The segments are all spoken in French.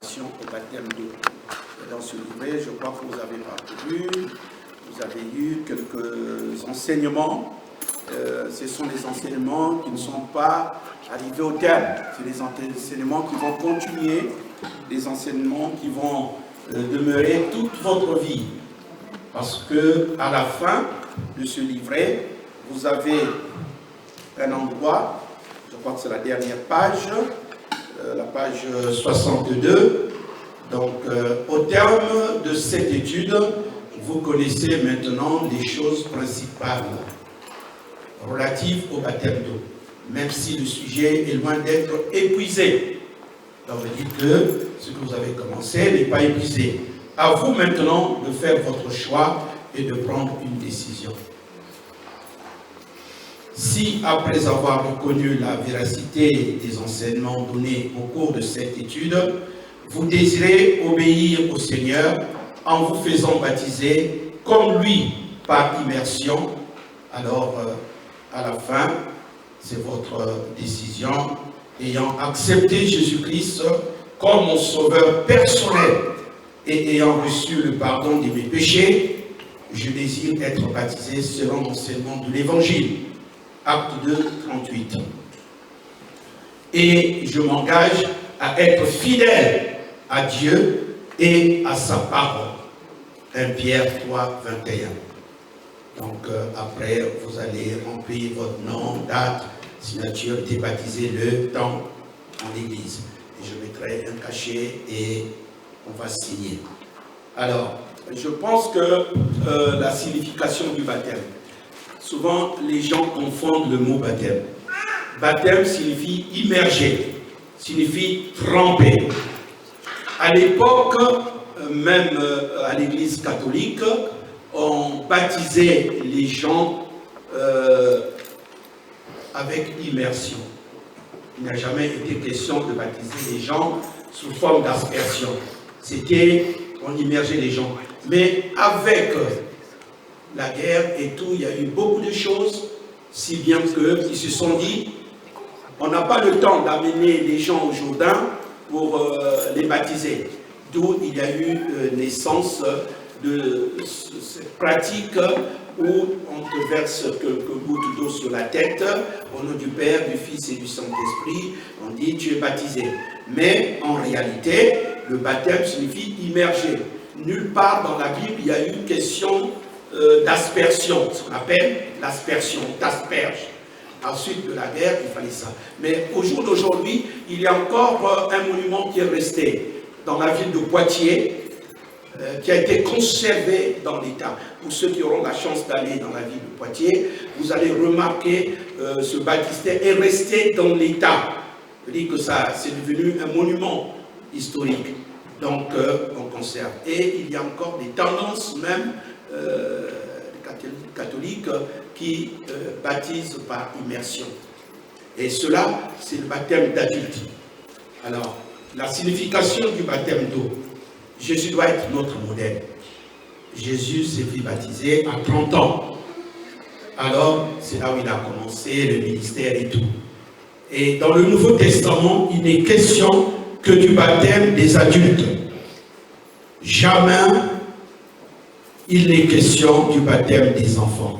Au baptême d'eau. Dans ce livret, je crois que vous avez parcouru, vous avez eu quelques enseignements. Ce sont des enseignements qui ne sont pas arrivés au terme. C'est des enseignements qui vont continuer, des enseignements qui vont demeurer toute votre vie. Parce que à la fin de ce livret, vous avez un endroit, je crois que c'est la dernière page, la page 62. Donc, au terme de cette étude, vous connaissez maintenant les choses principales relatives au baptême d'eau, même si le sujet est loin d'être épuisé. Donc, vous dites que ce que vous avez commencé n'est pas épuisé. À vous maintenant de faire votre choix et de prendre une décision. Si, après avoir reconnu la véracité des enseignements donnés au cours de cette étude, vous désirez obéir au Seigneur en vous faisant baptiser comme lui par immersion, alors à la fin, c'est votre décision. Ayant accepté Jésus-Christ comme mon sauveur personnel et ayant reçu le pardon de mes péchés, je désire être baptisé selon l'enseignement de l'Évangile. Acte 2, 38. Et je m'engage à être fidèle à Dieu et à sa parole. 1 Pierre 3, 21. Donc après, vous allez remplir votre nom, date, signature, débaptiser le temps en l'église. Et je mettrai un cachet et on va signer. Alors, je pense que la signification du baptême, souvent, les gens confondent le mot baptême. Baptême signifie immerger, signifie tremper. À l'époque, même à l'église catholique, on baptisait les gens avec immersion. Il n'a jamais été question de baptiser les gens sous forme d'aspersion. C'était, on immergeait les gens. Mais avec la guerre et tout, il y a eu beaucoup de choses, si bien qu'ils se sont dit, on n'a pas le temps d'amener les gens au Jourdain pour les baptiser. D'où il y a eu naissance de cette pratique où on te verse quelques gouttes d'eau sur la tête, au nom du Père, du Fils et du Saint-Esprit, on dit tu es baptisé. Mais en réalité, le baptême signifie immerger. Nulle part dans la Bible, il y a eu question d'aspersion, ce qu'on appelle l'aspersion, t'asperge. Ensuite de la guerre, il fallait ça. Mais au jour d'aujourd'hui, il y a encore un monument qui est resté dans la ville de Poitiers, qui a été conservé dans l'état. Pour ceux qui auront la chance d'aller dans la ville de Poitiers, vous allez remarquer ce baptistère est resté dans l'état. C'est-à-dire que ça, c'est devenu un monument historique. Donc, on conserve. Et il y a encore des tendances même catholiques qui baptisent par immersion. Et cela, c'est le baptême d'adulte. Alors, la signification du baptême d'eau. Jésus doit être notre modèle. Jésus s'est fait baptiser à 30 ans. Alors, c'est là où il a commencé le ministère et tout. Et dans le Nouveau Testament, il n'est question que du baptême des adultes. Jamais il n'est question du baptême des enfants.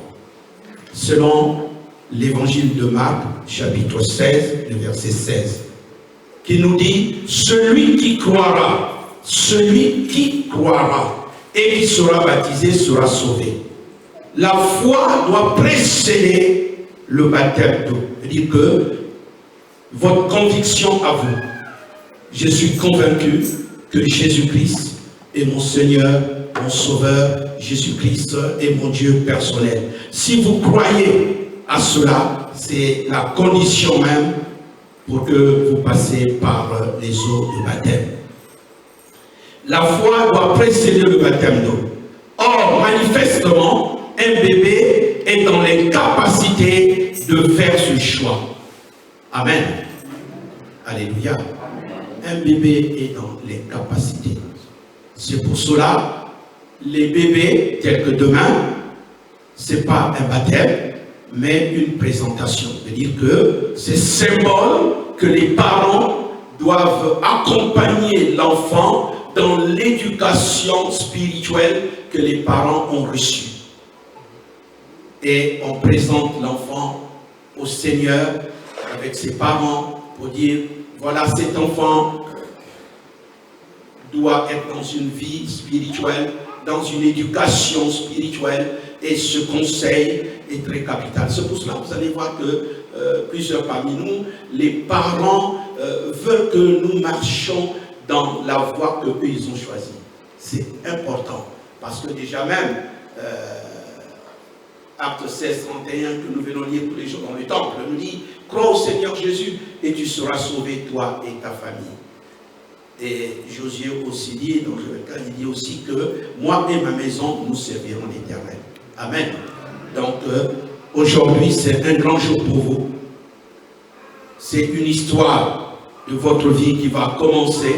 Selon l'évangile de Marc, chapitre 16, le verset 16, qui nous dit « Celui qui croira et qui sera baptisé sera sauvé. » La foi doit précéder le baptême d'eau. C'est-à-dire que votre conviction à vous, je suis convaincu que Jésus-Christ est mon Seigneur, mon Sauveur, Jésus-Christ est mon Dieu personnel. Si vous croyez à cela, c'est la condition même pour que vous passiez par les eaux de baptême. La foi doit précéder le baptême d'eau. Or, manifestement, un bébé est dans les capacités de faire ce choix. Amen. Alléluia. Un bébé est dans les capacités. C'est pour cela, les bébés, tels que demain, ce n'est pas un baptême, mais une présentation. C'est-à-dire que c'est symbole que les parents doivent accompagner l'enfant dans l'éducation spirituelle que les parents ont reçue. Et on présente l'enfant au Seigneur avec ses parents pour dire, voilà, cet enfant doit être dans une vie spirituelle, dans une éducation spirituelle, et ce conseil est très capital. C'est pour cela que vous allez voir que plusieurs parmi nous, les parents veulent que nous marchions dans la voie que eux ils ont choisie. C'est important, parce que déjà même, Acte 16, 31, que nous venons lire tous les jours dans le temple, nous dit, crois au Seigneur Jésus et tu seras sauvé, toi et ta famille. Et Josué aussi dit, dans le cas, il dit aussi que moi et ma maison, nous servirons l'Éternel. Amen. Donc, aujourd'hui, c'est un grand jour pour vous. C'est une histoire de votre vie qui va commencer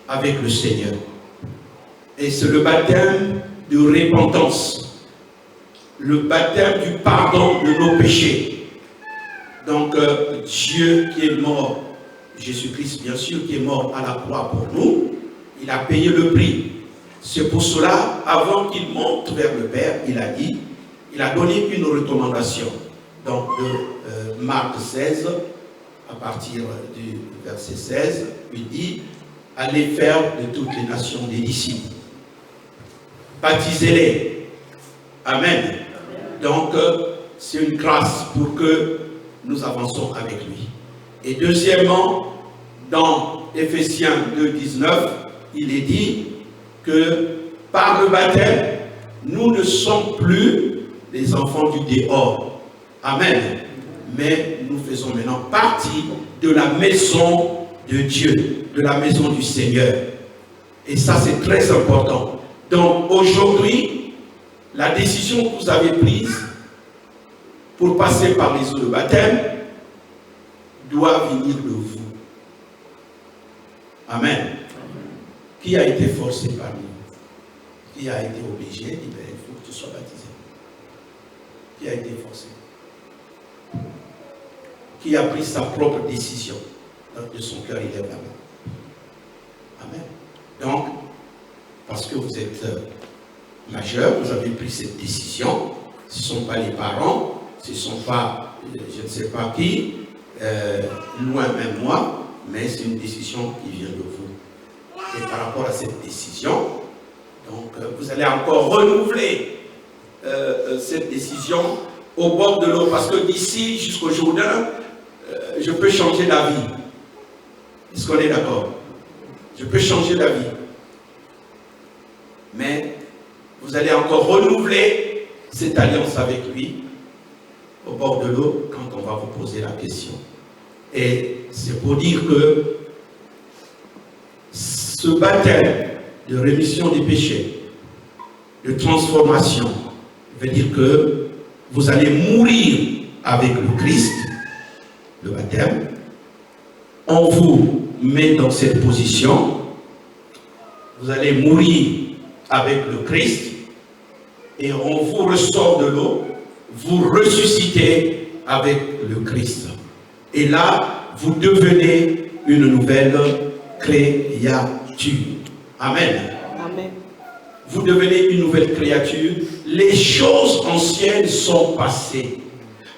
avec le Seigneur. Et c'est le baptême de repentance. Le baptême du pardon de nos péchés. Donc, Dieu qui est mort, Jésus-Christ bien sûr, qui est mort à la croix pour nous, il a payé le prix. C'est pour cela, avant qu'il monte vers le Père, il a dit, il a donné une recommandation. Donc, de Marc 16, à partir du verset 16, il dit, allez faire de toutes les nations des disciples. Baptisez-les. Amen. Donc, c'est une grâce pour que nous avançons avec lui. Et deuxièmement, dans Éphésiens 2, 19, il est dit que par le baptême, nous ne sommes plus les enfants du dehors. Amen. Mais nous faisons maintenant partie de la maison de Dieu, de la maison du Seigneur. Et ça, c'est très important. Donc, aujourd'hui, la décision que vous avez prise pour passer par les eaux de baptême doit venir de vous. Amen. Qui a été forcé parmi vous? Qui a été obligé? Il faut que tu sois baptisé. Qui a été forcé? Qui a pris sa propre décision? De son cœur, il lève la main. Amen. Donc, parce que vous êtes majeur, vous avez pris cette décision. Ce ne sont pas les parents, ce ne sont pas, je ne sais pas qui, loin même moi, mais c'est une décision qui vient de vous. Et par rapport à cette décision, donc vous allez encore renouveler cette décision au bord de l'eau, parce que d'ici jusqu'au Jourdain, je peux changer la vie. Est-ce qu'on est d'accord? Je peux changer la vie. Mais vous allez encore renouveler cette alliance avec lui au bord de l'eau quand on va vous poser la question. Et c'est pour dire que ce baptême de rémission des péchés, de transformation, veut dire que vous allez mourir avec le Christ, le baptême. On vous met dans cette position, vous allez mourir avec le Christ, et on vous ressort de l'eau, vous ressuscitez avec le Christ. Et là, vous devenez une nouvelle créature. Amen. Amen. Vous devenez une nouvelle créature. Les choses anciennes sont passées.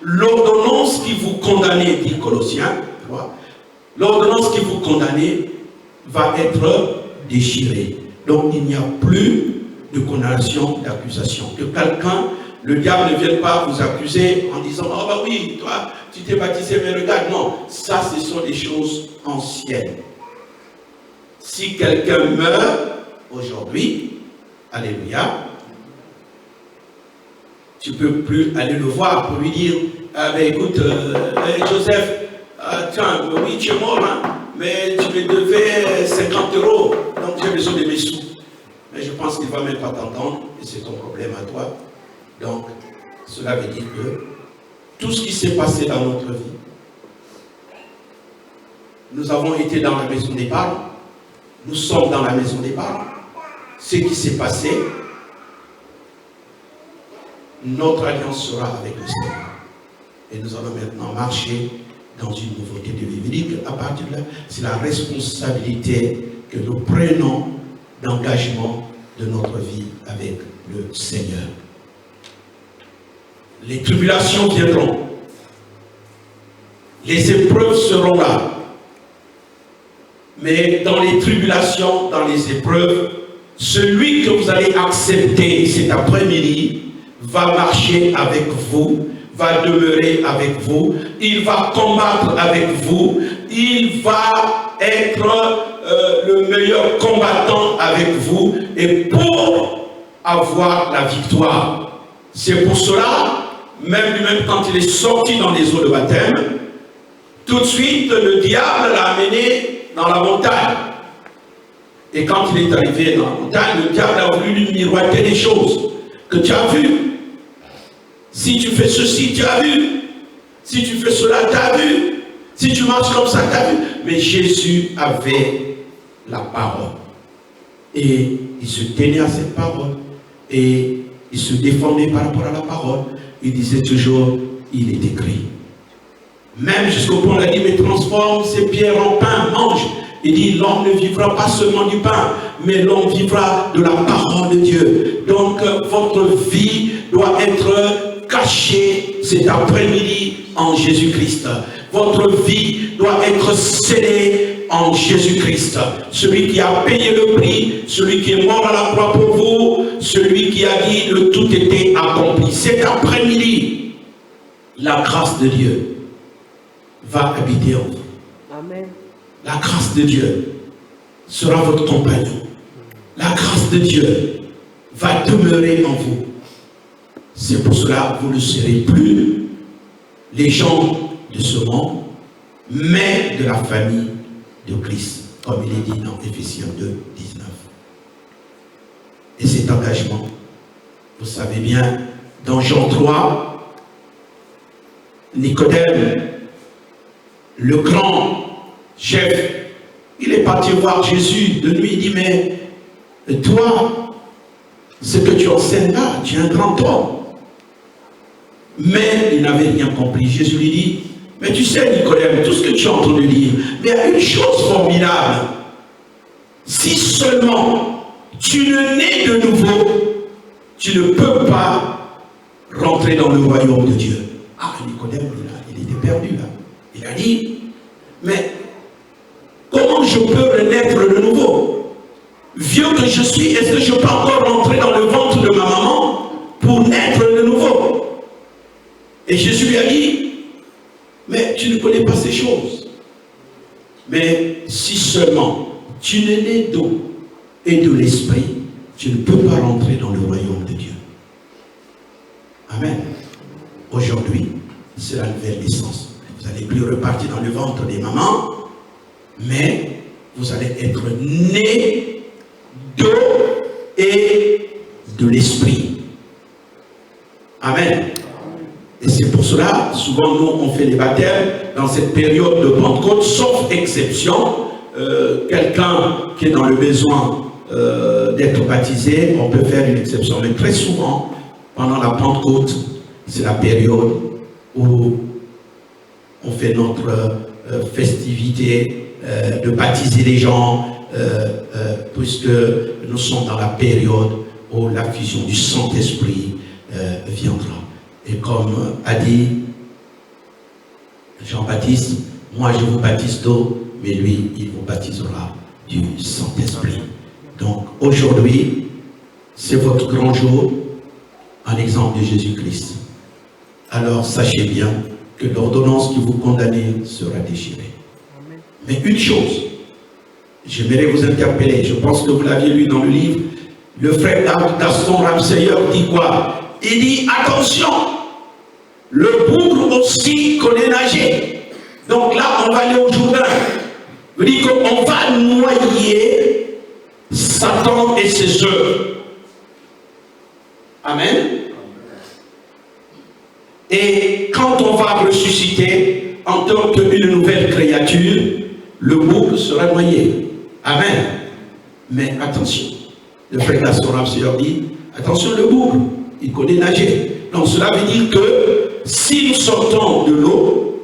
L'ordonnance qui vous condamnait, dit Colossiens, l'ordonnance qui vous condamnait va être déchirée. Donc il n'y a plus de condamnation, d'accusation. Que quelqu'un, le diable ne vienne pas vous accuser en disant, oh bah oui, toi, tu t'es baptisé, mais regarde, non. Ça, ce sont des choses anciennes. Si quelqu'un meurt aujourd'hui, alléluia, tu ne peux plus aller le voir pour lui dire, ah ben écoute, Joseph, tiens, oui, tu es mort, hein, mais tu me devais 50 €, donc j'ai besoin de mes sous. Mais je pense qu'il ne va même pas t'entendre, et c'est ton problème à toi. Donc, cela veut dire que tout ce qui s'est passé dans notre vie, nous avons été dans la maison des parents, nous sommes dans la maison des parents. Ce qui s'est passé, notre alliance sera avec le Seigneur. Et nous allons maintenant marcher dans une nouveauté de vie. Il dit qu'à partir de là, c'est la responsabilité que nous prenons d'engagement de notre vie avec le Seigneur. Les tribulations viendront. Les épreuves seront là. Mais dans les tribulations, dans les épreuves, celui que vous allez accepter cet après-midi va marcher avec vous, va demeurer avec vous, il va combattre avec vous, il va être le meilleur combattant avec vous et pour avoir la victoire. C'est pour cela, même lui-même quand il est sorti dans les eaux de baptême, tout de suite le diable l'a amené dans la montagne. Et quand il est arrivé dans la montagne, le diable a voulu lui miroiter des choses que tu as vues. Si tu fais ceci, tu as vu. Si tu fais cela, tu as vu. Si tu marches comme ça, tu as vu. Mais Jésus avait la parole. Et il se tenait à cette parole. Et il se défendait par rapport à la parole. Il disait toujours, il est écrit. Même jusqu'au point, il a dit, mais transforme ces pierres en pain, mange. Il dit, l'homme ne vivra pas seulement du pain, mais l'homme vivra de la parole de Dieu. Donc, votre vie doit être cachée cet après-midi en Jésus-Christ. Votre vie doit être scellée en Jésus-Christ. Celui qui a payé le prix, celui qui est mort à la croix pour vous, celui qui a dit le tout était accompli. Cet après-midi, la grâce de Dieu va habiter en vous. Amen. La grâce de Dieu sera votre compagnon. La grâce de Dieu va demeurer en vous. C'est pour cela que vous ne serez plus les gens de ce monde, mais de la famille de Christ, comme il est dit dans Éphésiens 2, 19. Et cet engagement, vous savez bien, dans Jean 3, Nicodème, le grand chef, il est parti voir Jésus de nuit, il dit, mais toi, ce que tu enseignes là, tu es un grand homme. Mais il n'avait rien compris. Jésus lui dit, mais tu sais Nicodème, tout ce que tu as entendu dire, mais il y a une chose formidable. Si seulement tu ne nais de nouveau, tu ne peux pas rentrer dans le royaume de Dieu. Ah, Nicodème, il était perdu là. Il a dit, mais comment je peux renaître de nouveau? Vieux que je suis, est-ce que je peux encore rentrer dans le ventre de ma maman pour naître de nouveau? Et Jésus lui a dit, mais tu ne connais pas ces choses. Mais si seulement tu n'es né d'eau et de l'esprit, tu ne peux pas rentrer dans le royaume de Dieu. Amen. Aujourd'hui, c'est la nouvelle naissance. Vous n'allez plus repartir dans le ventre des mamans, mais vous allez être né d'eau et de l'esprit. Amen. Et c'est pour cela, souvent nous on fait les baptêmes dans cette période de Pentecôte, sauf exception, quelqu'un qui est dans le besoin d'être baptisé, on peut faire une exception. Mais très souvent, pendant la Pentecôte, c'est la période où on fait notre festivité de baptiser les gens, puisque nous sommes dans la période où la fusion du Saint-Esprit viendra. Et comme a dit Jean-Baptiste, moi je vous baptise d'eau, mais lui, il vous baptisera du Saint-Esprit. Donc aujourd'hui, c'est votre grand jour, en exemple de Jésus-Christ. Alors sachez bien que l'ordonnance qui vous condamne sera déchirée. Amen. Mais une chose, j'aimerais vous interpeller, je pense que vous l'aviez lu dans le livre, le frère Gaston Ramseyer dit quoi? Il dit, attention, le bougre aussi connaît nager. Donc là, on va aller au Jourdain. Il dit qu'on va noyer Satan et ses œuvres. Amen. Et quand on va ressusciter en tant qu'une nouvelle créature, le bougre sera noyé. Amen. Mais attention, le frère Gaston Ramseyer dit, attention le bougre, il connaît nager. Donc cela veut dire que si nous sortons de l'eau,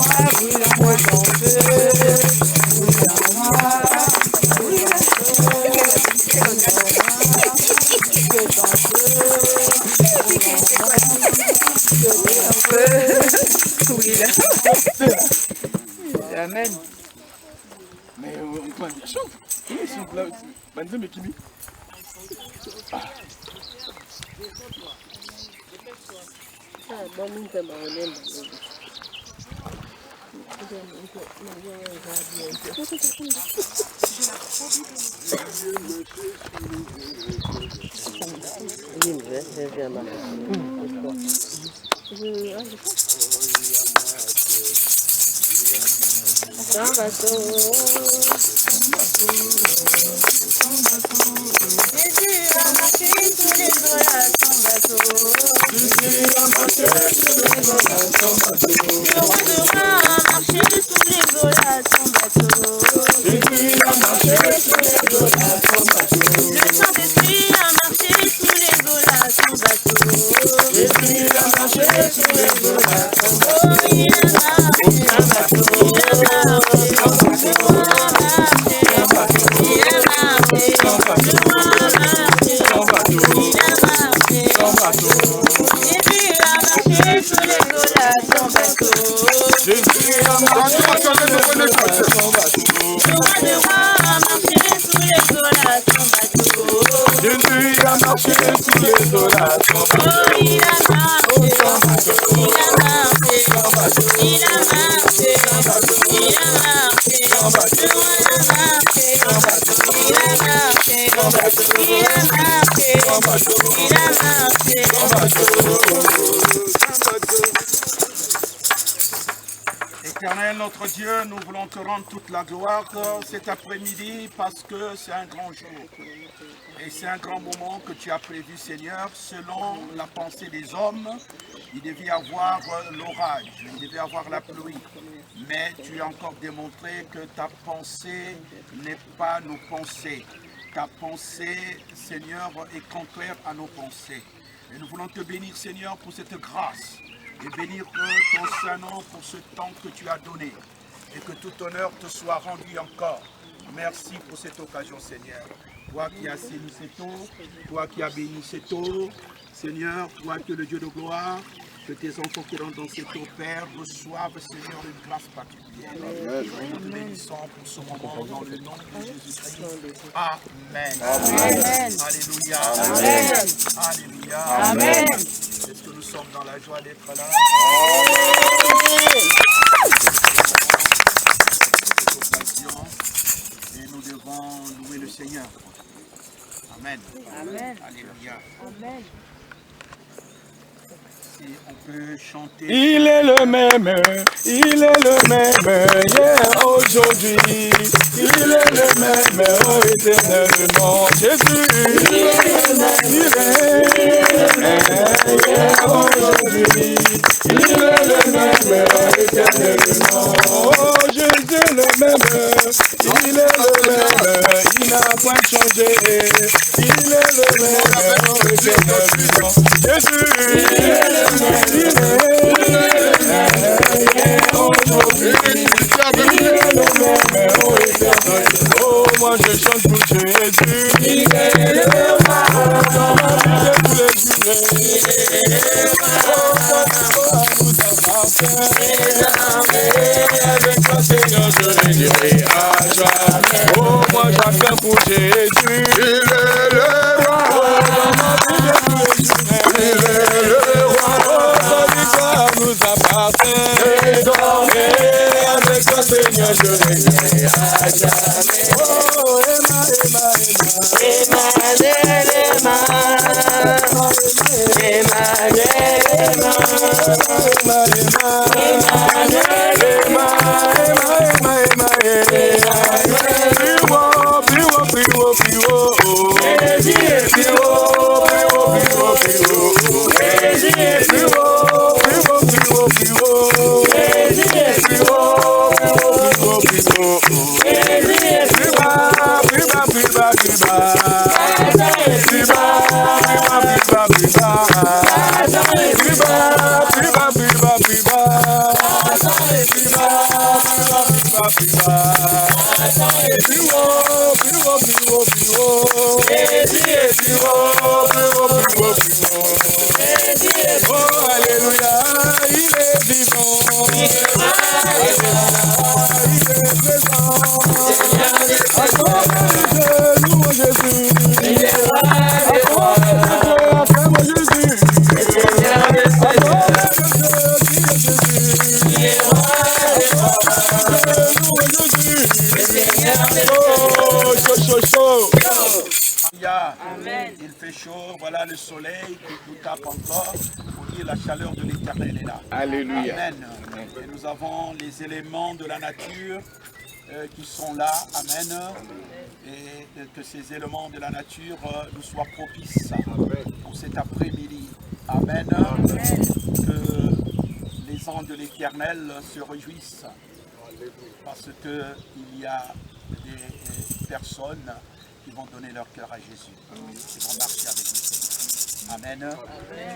Amen. Mais on peut dire chante. Oui, si on peut. Banzé mais kimi. Éternel notre Dieu, nous voulons te rendre toute la gloire cet après-midi parce que c'est un grand jour. Et c'est un grand moment que tu as prévu, Seigneur, selon la pensée des hommes. Il devait y avoir l'orage, il devait y avoir la pluie. Mais tu as encore démontré que ta pensée n'est pas nos pensées. Ta pensée, Seigneur, est contraire à nos pensées. Et nous voulons te bénir, Seigneur, pour cette grâce. Et bénir ton Saint-Nom pour ce temps que tu as donné. Et que tout honneur te soit rendu encore. Merci pour cette occasion, Seigneur. Toi qui as assaini cette eau, toi qui as béni cette eau, Seigneur, toi qui es le Dieu de gloire, Que tes enfants qui rentrent dans cette eau, Père, reçoivent, Seigneur, une grâce particulière. Nous te bénissons pour ce moment dans le nom de Jésus-Christ. Amen. Amen. Alléluia. Amen. Alléluia. Amen. Est-ce que nous sommes dans la joie d'être là? Et nous devons louer le Seigneur. Amen. Amen. Alléluia. Amen. Si on peut chanter. Il est le même hier, aujourd'hui. Il est le même, oh éternellement. Jésus, il est le même hier, aujourd'hui. Il est le même, oh éternellement. Oh Jésus le même, il est le même, il n'a point changé. Il est le même, oh éternellement. Jésus, il est le même. Oh, moi je chante pour Jésus. Il est le roi. Avec toi Seigneur je le dirai à jamais. Oh, moi j'acclame pour Jésus. Il est le roi. Il est le roi. Nous appartient. Désormais, avec toi, Seigneur, je régnerai à jamais. Oh, Il fait chaud, voilà le soleil qui nous tape encore pour dire la chaleur de l'Éternel est là. Alléluia. Amen. Et nous avons les éléments de la nature qui sont là. Amen. Et que ces éléments de la nature nous soient propices pour cet après-midi. Amen. Que les anges de l'Éternel se réjouissent parce qu'il y a des personnes qui vont donner leur cœur à Jésus, qui vont marcher avec nous. Amen.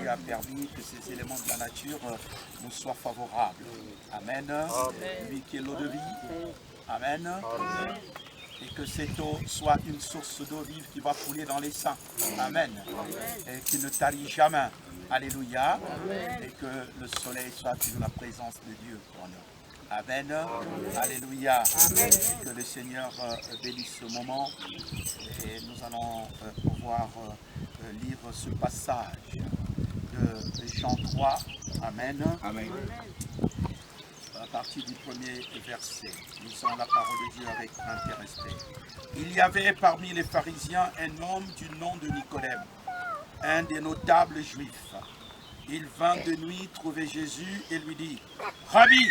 Tu as permis que ces éléments de la nature nous soient favorables. Amen. Lui qui est l'eau de vie. Amen. Et que cette eau soit une source d'eau vive qui va couler dans les seins. Amen. Et qui ne tarit jamais. Alléluia. Et que le soleil soit toujours la présence de Dieu pour nous. Amen. Alléluia. Amen. Que le Seigneur bénisse ce moment. Et nous allons pouvoir lire ce passage de Jean 3. Amen. Amen. À partir du premier verset, nous lisons la parole de Dieu avec intérêt. Il y avait parmi les pharisiens un homme du nom de Nicodème, un des notables juifs. Il vint de nuit trouver Jésus et lui dit: Rabbi,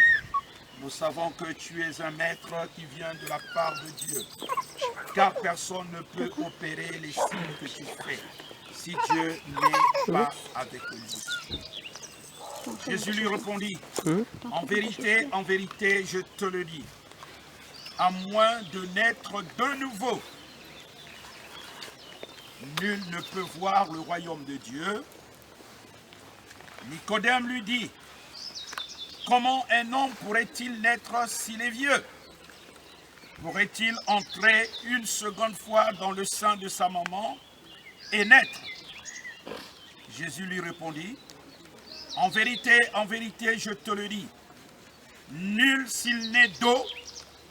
nous savons que tu es un maître qui vient de la part de Dieu, car personne ne peut opérer les signes que tu fais si Dieu n'est pas avec lui. Jésus lui répondit: en vérité, je te le dis, à moins de naître de nouveau, nul ne peut voir le royaume de Dieu. Nicodème lui dit: comment un homme pourrait-il naître s'il est vieux? Pourrait-il entrer une seconde fois dans le sein de sa maman et naître? Jésus lui répondit: En vérité, je te le dis, nul s'il n'est d'eau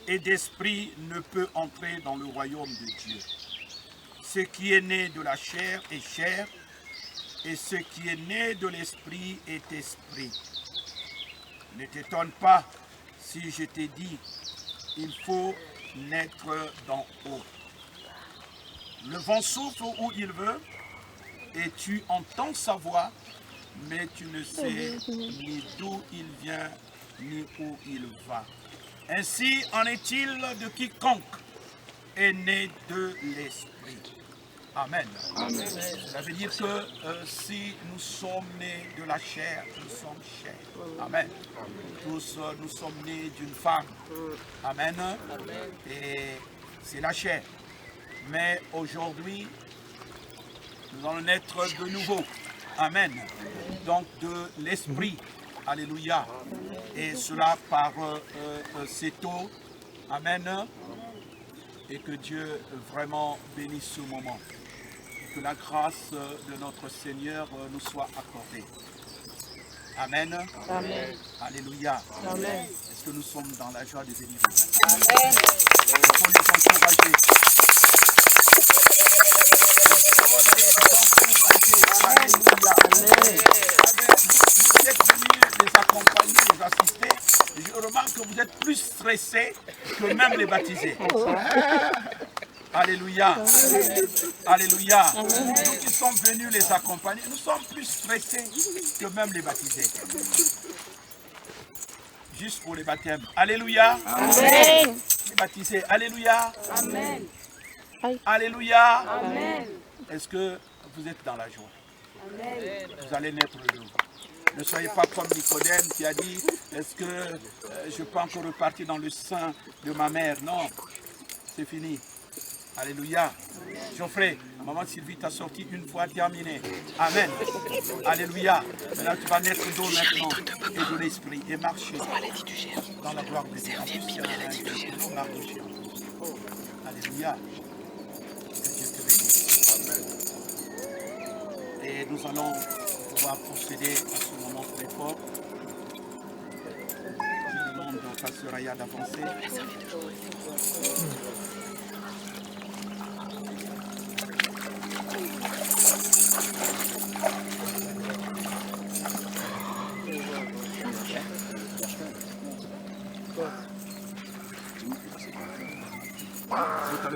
et d'esprit ne peut entrer dans le royaume de Dieu. Ce qui est né de la chair est chair, et ce qui est né de l'esprit est esprit. Ne t'étonne pas si je t'ai dit, il faut naître d'en haut. Le vent souffle où il veut, et tu entends sa voix, mais tu ne sais ni d'où il vient, ni où il va. Ainsi en est-il de quiconque est né de l'esprit. Amen. Amen. Ça veut dire que si nous sommes nés de la chair, nous sommes chair. Amen. Tous nous sommes nés d'une femme. Amen. Et c'est la chair. Mais aujourd'hui, nous allons naître de nouveau. Amen. Donc de l'esprit. Alléluia. Et cela par cette eau. Amen. Et que Dieu vraiment bénisse ce moment. Que la grâce de notre Seigneur nous soit accordée. Amen. Amen. Alléluia. Amen. Est-ce que nous sommes dans la joie de bénir le Seigneur? Amen. Il faut les encourager. Alléluia. Amen. Vous êtes venus les accompagner, les assister. Je remarque que vous êtes plus stressés que même les baptisés. Alléluia. Alléluia. Nous qui sommes venus les accompagner, nous sommes plus stressés que même les baptisés. Juste pour les baptêmes. Alléluia. Amen. Les baptisés. Alléluia. Amen. Alléluia. Amen. Est-ce que vous êtes dans la joie? Amen. Vous allez naître de nouveau. Ne soyez pas comme Nicodème qui a dit, est-ce que je peux encore repartir dans le sein de ma mère? Non, c'est fini. Alléluia. Geoffrey, maman Sylvie t'a sorti une fois, terminé. Amen. Alléluia. Maintenant tu vas naître d'eau maintenant et de l'esprit et marcher dans la gloire de Dieu. Alléluia. Que Dieu te bénisse. Et nous allons pouvoir procéder à ce moment très fort. Je demande à Pasteur Raya d'avancer.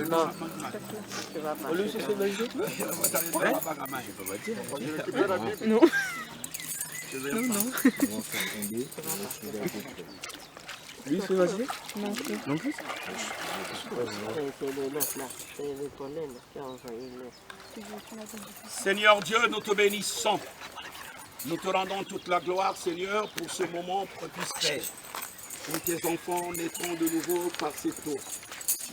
Non. Au lieu de se faire non. Non, non. Lui, c'est vas-y. Non plus. Non plus. Seigneur Dieu, nous te bénissons. Nous te rendons toute la gloire, Seigneur, pour ce moment propice où tes enfants naîtront de nouveau par cette eau.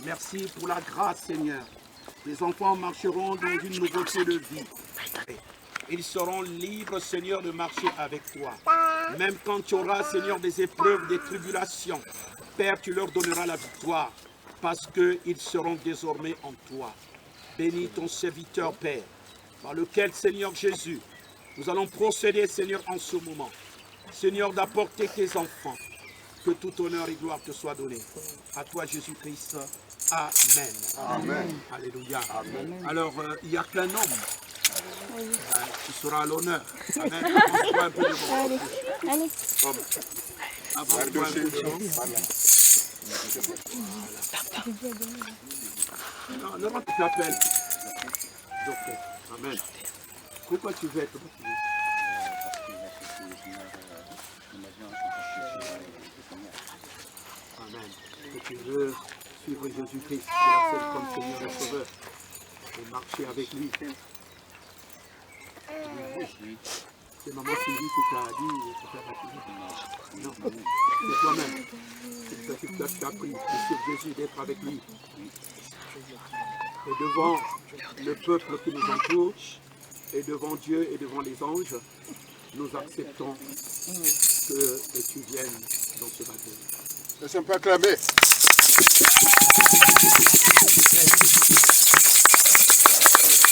Merci pour la grâce, Seigneur. Les enfants marcheront dans une nouveauté de vie. Ils seront libres, Seigneur, de marcher avec toi. Même quand tu auras, Seigneur, des épreuves, des tribulations, Père, tu leur donneras la victoire, parce qu'ils seront désormais en toi. Bénis ton serviteur, Père, par lequel, Seigneur Jésus, nous allons procéder, Seigneur, en ce moment. Seigneur, d'apporter tes enfants. Que tout honneur et gloire te soit donné. À toi, Jésus-Christ. Amen. Amen. Alléluia. Amen. Alors, il n'y a qu'un homme qui sera à l'honneur. Amen. Avance-toi un peu de bon. Allez. Avance-toi un peu de bon. Non, non, tu t'appelles. Amen. Pourquoi tu veux être baptisé? Amen. Que tu veux suivre Jésus-Christ, qui l'accepte comme Seigneur et Sauveur, et marcher avec lui. C'est maman Sylvie qui t'a dit de te faire baptiser. Non, c'est toi-même. C'est toi qui t'as pris de suivre Jésus, d'être avec lui. Et devant le peuple qui nous entoure, et devant Dieu et devant les anges, nous acceptons que tu viennes dans ce baptême. Laissez un peu acclamer.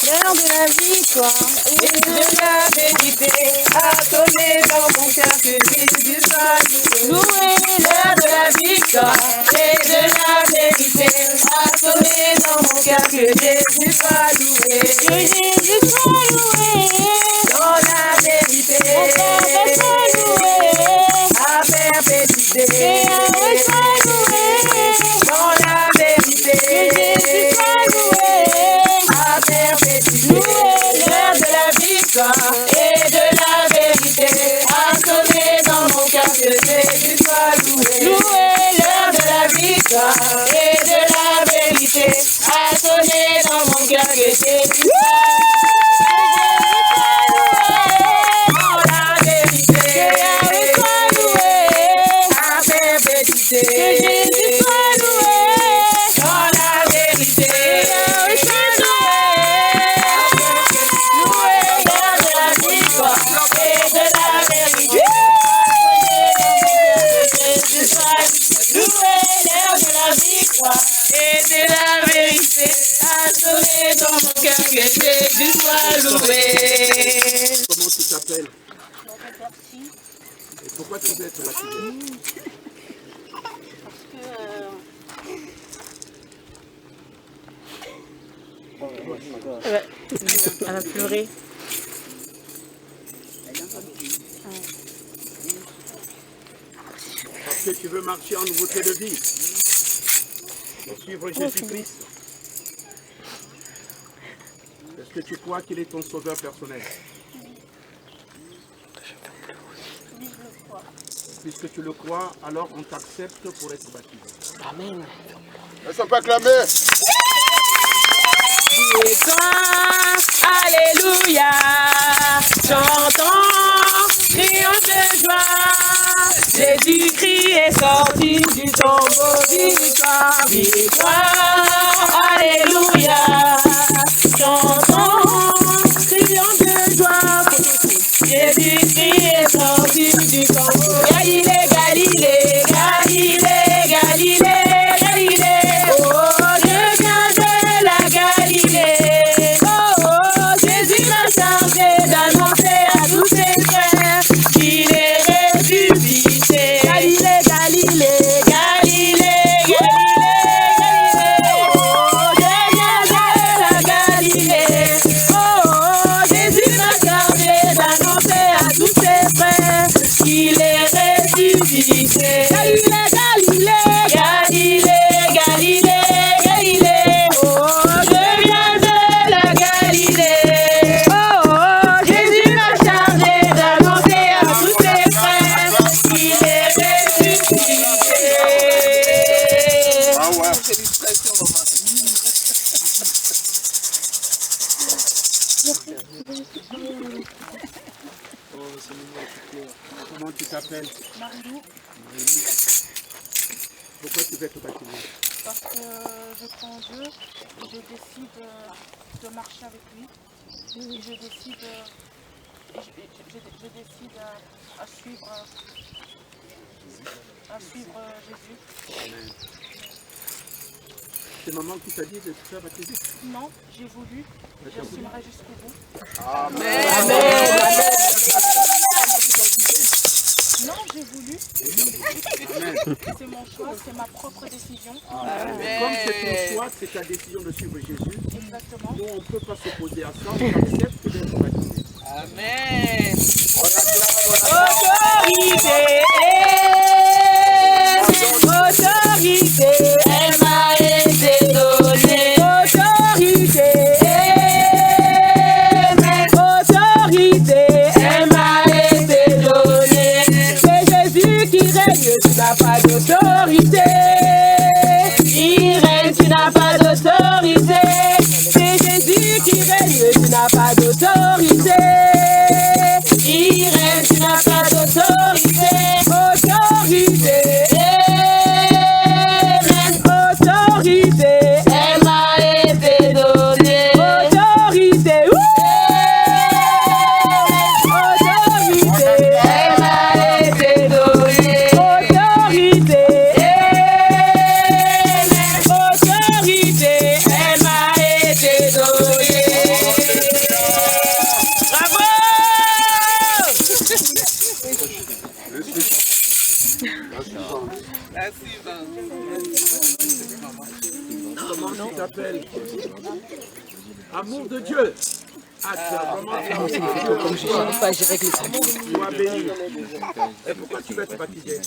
l'heure de la victoire et de la vérité a sonné dans mon cœur que Jésus soit loué. Loué, l'heure de la victoire et de la vérité a sonné dans mon cœur que Jésus soit loué. Que Jésus soit loué dans la vérité. Mon Père soit loué à perpétuité. Que Yahweh soit loué dans la vérité. Que Jésus soit loué à perpétuité. L'heure de la victoire et de la vérité a sonné dans mon cœur que Jésus soit loué. Loué, l'heure de la victoire et de la vérité a sonné dans mon cœur que Jésus soit dans la vérité. Que Yahweh soit loué à perpétuité. Que Jésus soit loué dans la vérité. Que Yahweh soit loué l'heure de la victoire et de la vérité. Jésus soit loué l'heure de la victoire et de la vérité a sonné dans mon cœur que Jésus soit loué. Comment tu t'appelles? Et pourquoi tu veux être baptisé? Elle va pleurer. Parce que tu veux marcher en nouveauté de vie. Et suivre Jésus-Christ. Est-ce que tu crois qu'il est ton sauveur personnel? Puisque tu le crois, alors on t'accepte pour être baptisé. Amen. Elles sont pas acclamées. Et toi, alléluia, chantons, crions de joie. Jésus-Christ est sorti du tombeau, victoire, victoire, alléluia, chantons, crions de joie. Jésus-Christ est sorti du tombeau. Galilée, Galilée, Galilée, Galilée, Galilée, oh, je viens de la Galilée. Oh, oh, Jésus m'a chargé d'annoncer à tous ses frères qu'il est ressuscité. Galilée, Galilée, Galilée, Galilée, Galilée, oh, je viens de la Galilée. Oh, oh, Jésus m'a chargé d'annoncer à tous ses frères qu'il est ressuscité. Galilée, Galilée, Galilée, Galilée, Galilée, oh, je viens de la Galilée. Oh, oh, Jésus m'a chargé d'annoncer à tous ses frères qu'il est ressuscité. Ah ouais. Comment tu t'appelles? Marilou, Pourquoi tu veux être baptisé? parce que je prends Dieu et je décide de marcher avec lui. Et je décide, je décide à suivre Jésus. Amen. C'est maman qui t'a dit de te faire baptiser? Non, j'ai voulu, j'assumerai jusqu'au bout. Non, j'ai voulu. C'est mon choix, c'est ma propre décision. Comme c'est ton choix, c'est ta décision de suivre Jésus, Exactement. nous on ne peut pas s'opposer à ça, on accepte d'être baptisé. Amen. Autorité, elle m'a été donnée. Autorité, elle m'a été donnée. C'est Jésus qui règne, tu n'as pas d'autorité. Il règne, tu n'as pas d'autorité. C'est Jésus qui règne, tu n'as pas d'autorité. Il règne, tu n'as pas d'autorité. Autorité, Comment tu t'appelles? Amour de Dieu. Ah, tu as vraiment Comme je n'arrive pas à gérer avec les familles. tu as béni. Et pourquoi tu veux te baptiser?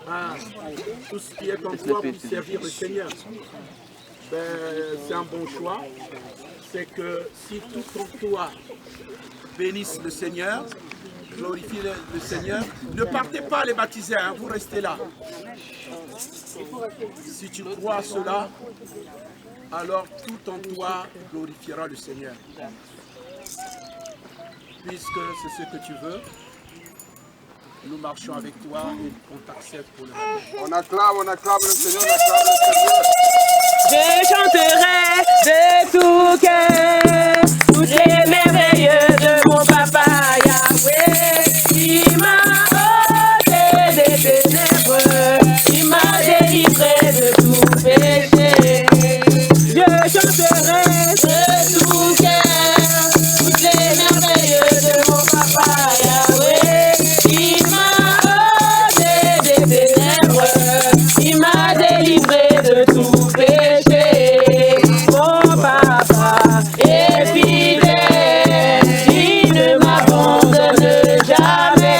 Ah, tout ce qui est en toi pour servir le Seigneur. Ben, c'est un bon choix. C'est que si tout en toi bénisse le Seigneur, glorifie le Seigneur, ne partez pas les baptiser, hein, vous restez là. Si tu crois à cela, alors tout en toi glorifiera le Seigneur. Puisque c'est ce que tu veux, nous marchons avec toi et on t'accepte pour le baptême. On acclame le Seigneur, on acclame le Seigneur. Je chanterai de tout cœur toutes les merveilles de mon papa Yahweh. Il m'a ôté des ténèbres, il m'a délivré de tout péché. Je chanterai de tout cœur toutes les merveilles de mon papa Yahweh. Il m'a ôté des ténèbres, il m'a délivré de tout péché. Mon papa est fidèle, il ne m'abandonne jamais.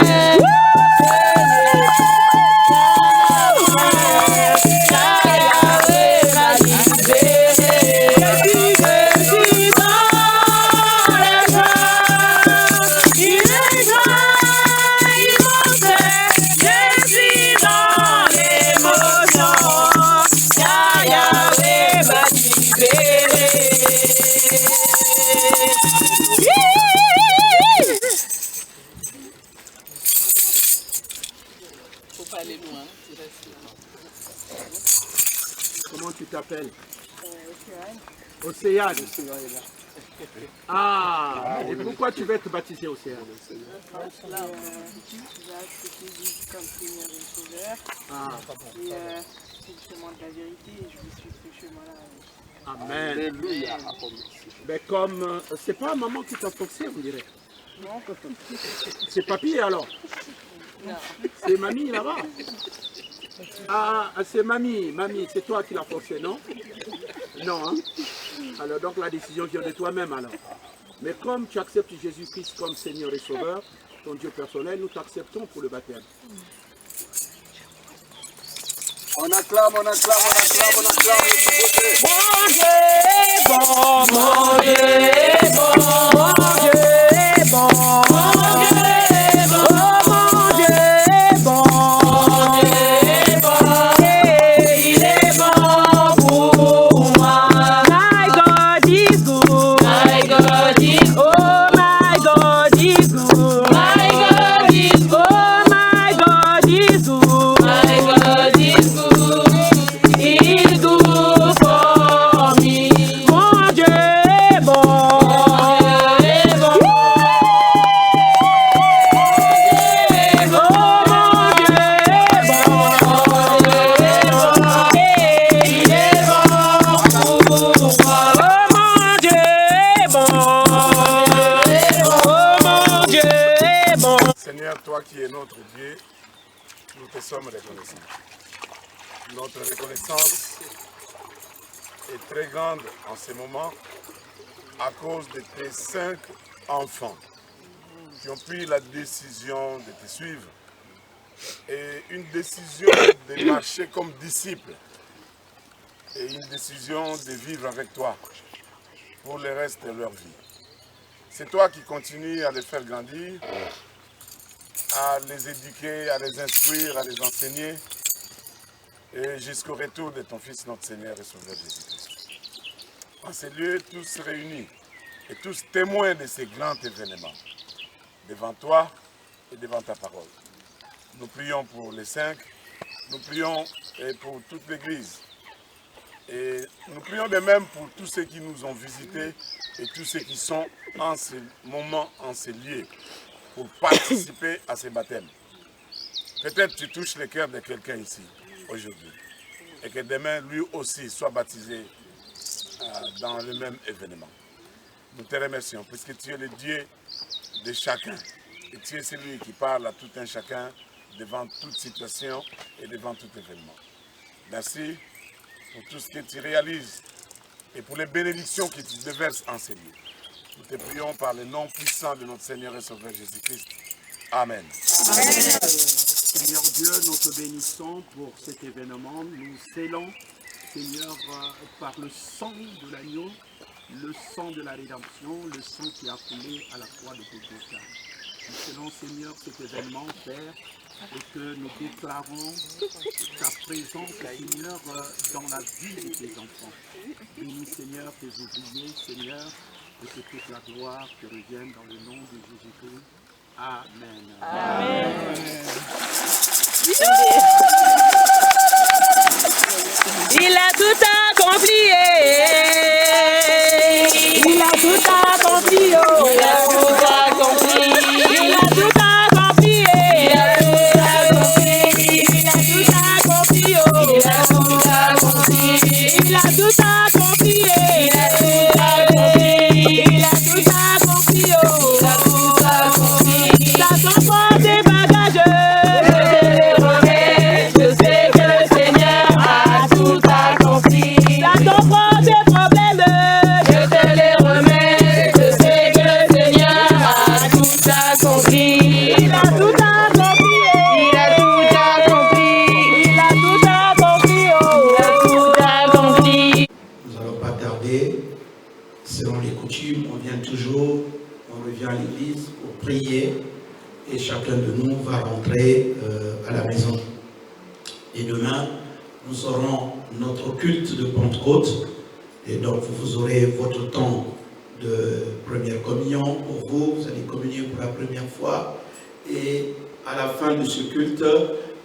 Yahweh m'a libéré. Je suis dans la joie, il est joie, il monte. Je suis dans l'émotion, Yahweh m'a libéré. Faut pas aller loin, tu restes là. Comment tu t'appelles? Océane. Ah, et pourquoi tu veux te baptiser, Océane? J'ai accepté Jésus comme Seigneur et Sauveur. Ah, Et c'est le chemin de la vérité et je vais suivre ce chemin-là. amen. Alléluia. Mais comme, c'est pas maman qui t'a forcé, on dirait. Non, C'est papy alors? C'est mamie là-bas? Ah, c'est mamie. Mamie, c'est toi qui l'as forcé, non? Non, hein? Alors donc la décision vient de toi-même alors. Mais comme tu acceptes Jésus-Christ comme Seigneur et Sauveur, ton Dieu personnel, nous t'acceptons pour le baptême. On acclame, on acclame, on acclame, on acclame le Mon Dieu est bon, mon Dieu est bon, mon Dieu est bon, mon Dieu est bon, mon Dieu est bon, mon Dieu est bon, et il est bon pour moi. My God is good, my God is good, oh my God is good, my God is good, oh my God is good, my God is good. He's good for me. Mon Dieu est bon. Mon Dieu est bon. Oh, mon Dieu est bon. Mon Dieu est bon. Et il est bon pour moi. Oh, mon Dieu est bon. Oh, mon Dieu est bon. Seigneur, toi qui es notre Dieu, nous te sommes reconnaissants. Notre reconnaissance est très grande en ce moment à cause de tes 5 enfants qui ont pris la décision de te suivre et une décision de marcher comme disciples et une décision de vivre avec toi pour le reste de leur vie. C'est toi qui continues à les faire grandir, à les éduquer, à les instruire, à les enseigner et jusqu'au retour de ton Fils, notre Seigneur et Sauveur Jésus-Christ. En ces lieux, tous réunis et tous témoins de ces grands événements, devant toi et devant ta parole. Nous prions pour les 5, nous prions pour toute l'Église. Et nous prions de même pour tous ceux qui nous ont visités et tous ceux qui sont en ce moment, en ces lieux, pour participer à ces baptêmes. Peut-être tu touches le cœur de quelqu'un ici, aujourd'hui, et que demain, lui aussi, soit baptisé dans le même événement. Nous te remercions, puisque tu es le Dieu de chacun. Et tu es celui qui parle à tout un chacun devant toute situation et devant tout événement. Merci pour tout ce que tu réalises et pour les bénédictions que tu déverses en ces lieux. Nous te prions par le nom puissant de notre Seigneur et Sauveur Jésus-Christ. Amen. Amen. Seigneur Dieu, nous te bénissons pour cet événement. Nous scellons, Seigneur, par le sang de l'agneau, le sang de la rédemption, le sang qui a coulé à la croix de Golgotha. Nous scellons, Seigneur, cet événement, Père, et que nous déclarons ta présence, Seigneur, dans la vie de tes enfants. Bénis, Seigneur, tes ouvriers, Seigneur, et que toute la gloire te revienne dans le nom de Jésus-Christ. Amen. Amen. Il a tout accompli. Il a tout accompli. Il a tout accompli. Il a tout accompli. Il a tout accompli. Il a tout accompli. Il a tout accompli. Il a tout accompli. Il a tout accompli. Il a tout accompli. Il a tout accompli. Ça s'envoie des bagages. Je te les remets. Je sais que le Seigneur a tout accompli. Ça t'envoie des problèmes. Je te les remets. Je sais que le Seigneur a tout accompli. Il a tout accompli. Il a tout accompli. Il a tout accompli. Oh, il a tout accompli. Nous n'allons pas tarder. Selon les coutumes, on vient toujours, on revient à l'église pour prier et chacun de nous va rentrer à la maison. Et demain, nous aurons notre culte de Pentecôte et donc vous aurez votre temps de première communion pour vous. Vous allez communier pour la première fois et à la fin de ce culte,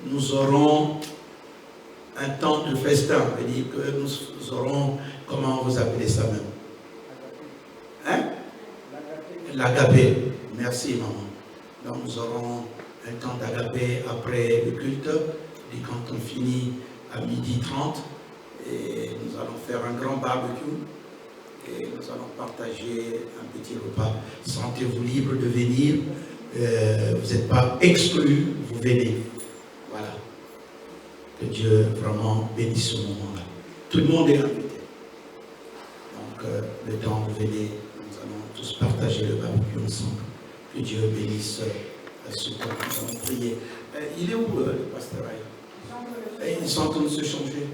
nous aurons un temps de festin. Ça veut dire que nous aurons, comment vous appelez ça même? Hein? L'agapé. Merci maman. Donc nous aurons un temps d'agapé après le culte. Et quand on finit à 12h30, et nous allons faire un grand barbecue. Et nous allons partager un petit repas. Sentez-vous libre de venir. Vous n'êtes pas exclus, vous venez. Voilà. Que Dieu vraiment bénisse ce moment-là. Tout le monde est invité. Donc, le temps où vous venez, nous allons tous partager le barbecue ensemble. Que Dieu bénisse ce temps. Nous allons prier. Il est où le pasteur Aya? Ils sont en train de se changer.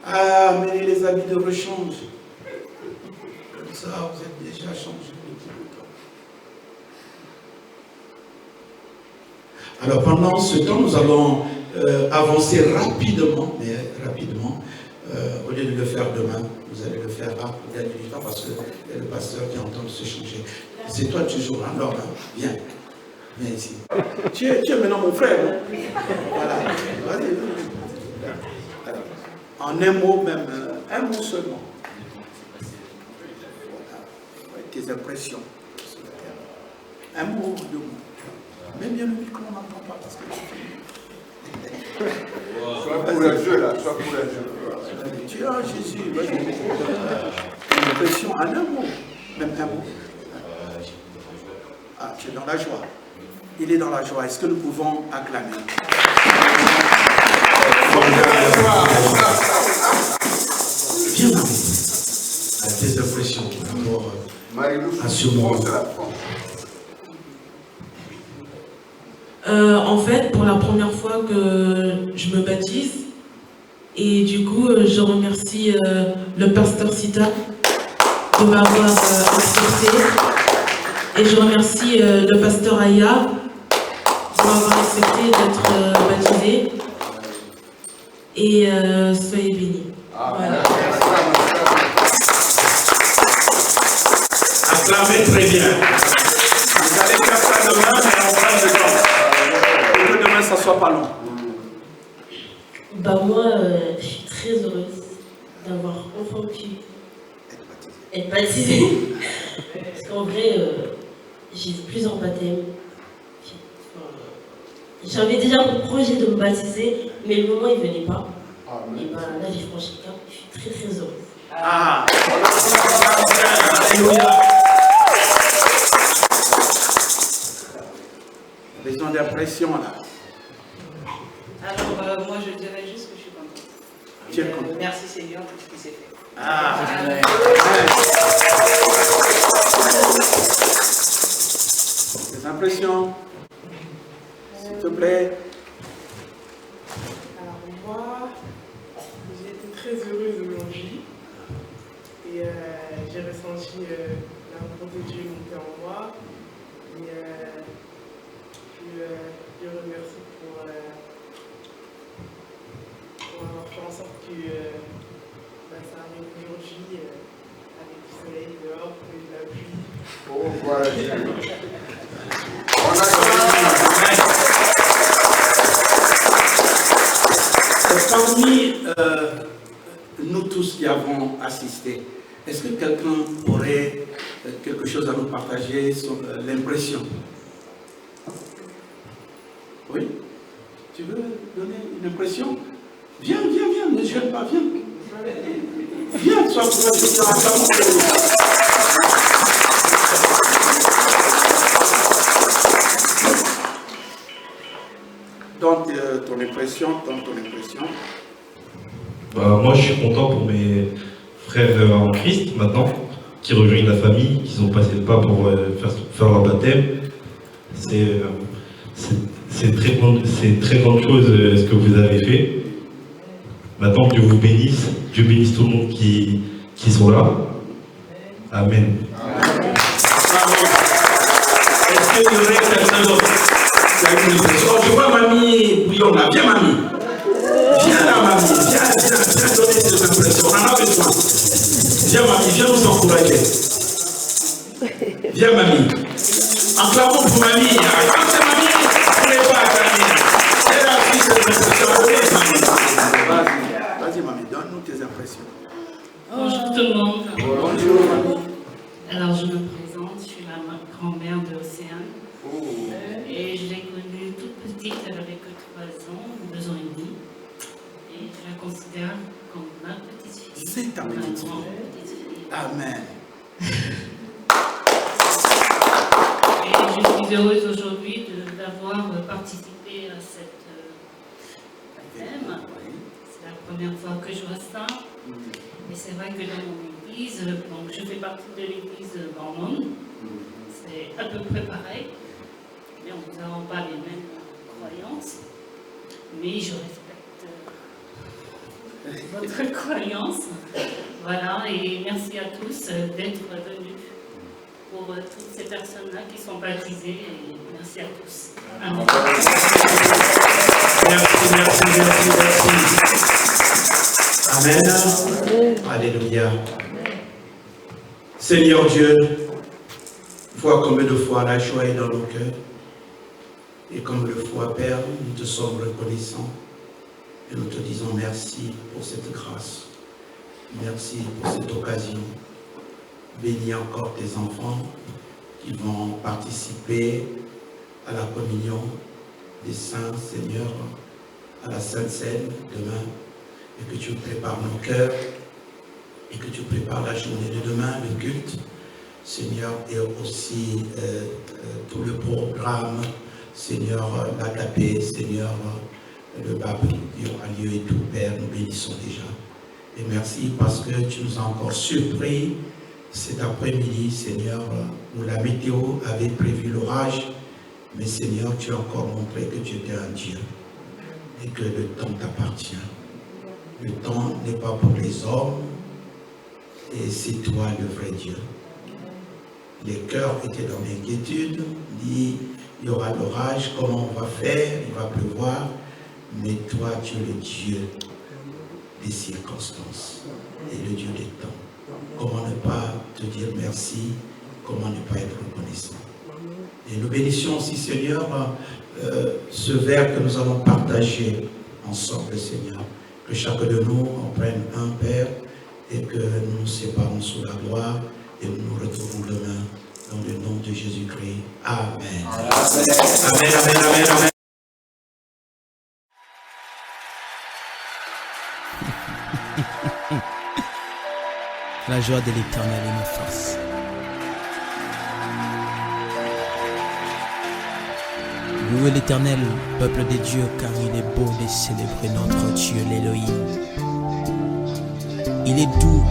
Ah, mais les habits de rechange. Comme ça, vous êtes déjà changés depuis longtemps. Alors, pendant ce temps, nous allons avancer rapidement, mais rapidement. Au lieu de le faire demain, vous allez le faire là pour gagner du temps parce qu'il y a le pasteur qui est en train de se changer. C'est toi toujours, hein, Laure, hein? Viens. Viens ici. Tu es maintenant mon frère. Hein? Voilà. Vas-y. En un mot même, un mot seulement. Voilà. Tes impressions. Un mot, deux mots. Même bien le micro, on n'entend pas parce que Sois courageux là, sois courageux. tu as Jésus, vas-y. Une impression en un mot. Même un mot. Ah, tu es dans la joie. Il est dans la joie. Est-ce que nous pouvons acclamer? Viens à tes impressions par rapport à ce moment. En fait, pour la première fois que je me baptise, et du coup, je remercie le pasteur Sita de m'avoir accepté, et je remercie le pasteur Aya de m'avoir accepté d'être baptisé, et soyez bénis. Voilà. Acclamez très bien. Vous allez faire ça demain, mais en fin de temps. Et que demain, ça ne soit pas long. Bah moi, je suis très heureuse d'avoir enfin pu être baptisée. Parce qu'en vrai, j'ai eu plusieurs baptêmes. J'avais déjà pour projet de me baptiser, mais le moment il ne venait pas. Et bah là j'ai franchi le cap, je suis très très heureuse. Ah! Alléluia! besoin d'impression là. Alors, moi, je dirais juste que je suis contente. Tu es content. Merci Seigneur pour ce qui s'est fait. Ah, des impressions, s'il te plaît. Alors moi, j'ai été très heureuse aujourd'hui et j'ai ressenti la volonté de Dieu monter en moi. Et je remercie pour avoir fait en sorte que ça arrive aujourd'hui avec du soleil dehors et de la pluie. Oh, voilà. Parmi nous tous qui avons assisté, est-ce que quelqu'un aurait quelque chose à nous partager sur l'impression? Oui? Tu veux donner une impression? Viens, ne gêne pas, viens. Viens, sois courageux. Donc, ton impression. Moi, je suis content pour mes frères en Christ maintenant, qui rejoignent la famille, qui ont passé le pas pour faire leur baptême. C'est très grande chose ce que vous avez fait. Maintenant, Dieu vous bénisse. Dieu bénisse tout le monde qui sont là. Amen. Est-ce qu'il y aurait quelqu'un d'autre qui a une impression? Je vois mamie Bouillon là. Viens mamie. Viens là mamie. Viens donner cette impression. On en a besoin. Viens mamie, viens nous encourager. Viens mamie. Acclamons pour mamie. Quand c'est mamie, vous ne pouvez pas acclamer. Elle a pris cette impression. Vas-y mamie, donne-nous tes impressions. Bonjour tout le monde. Bonjour mamie. Alors je me présente, je suis la grand-mère de Océane. Et je l'ai connue toute petite, elle avait que 3 ans, 2 ans et demi. Et je la considère comme ma petite fille. C'est ta petite fille. Amen. Et je suis heureuse aujourd'hui d'avoir participé à cette baptême. C'est la première fois que je vois ça. Et c'est vrai que dans mon église, donc je fais partie de l'église mormone, c'est à peu près pareil, mais nous n'avons pas les mêmes croyances, mais je respecte votre croyance. Voilà, et merci à tous d'être venus pour toutes ces personnes-là qui sont baptisées, et merci à tous. Amen. Merci. Amen. Alléluia. Seigneur Dieu, vois combien de fois la joie est dans nos cœurs. Et comme le fois, Père, nous te sommes reconnaissants. Et nous te disons merci pour cette grâce. Merci pour cette occasion. Bénis encore tes enfants qui vont participer à la communion des saints, Seigneur, à la Sainte Seine demain. Et que tu prépares nos cœurs et que tu prépares la journée de demain, le culte, Seigneur, et aussi tout le programme, Seigneur, l'agapé, Seigneur, le baptême qui aura lieu et tout, Père, nous bénissons déjà. Et merci parce que tu nous as encore surpris cet après-midi, Seigneur, où la météo avait prévu l'orage, mais Seigneur, tu as encore montré que tu étais un Dieu et que le temps t'appartient. Le temps n'est pas pour les hommes, et c'est toi le vrai Dieu. Les cœurs étaient dans l'inquiétude, dit, il y aura l'orage, comment on va faire, il va pleuvoir, mais toi tu es le Dieu des circonstances et le Dieu des temps. Comment ne pas te dire merci, comment ne pas être reconnaissant. Et nous bénissions aussi, Seigneur, ce verre que nous allons partager ensemble, Seigneur. Que chacun de nous en prenne un, Père, et que nous nous séparons sous la gloire et nous nous retrouvons demain dans le nom de Jésus-Christ. Amen. Amen, amen, amen, amen. La joie de l'Éternel est ma force. Louez l'Éternel, peuple des dieux, car il est beau de célébrer notre Dieu l'Élohim. Il est doux et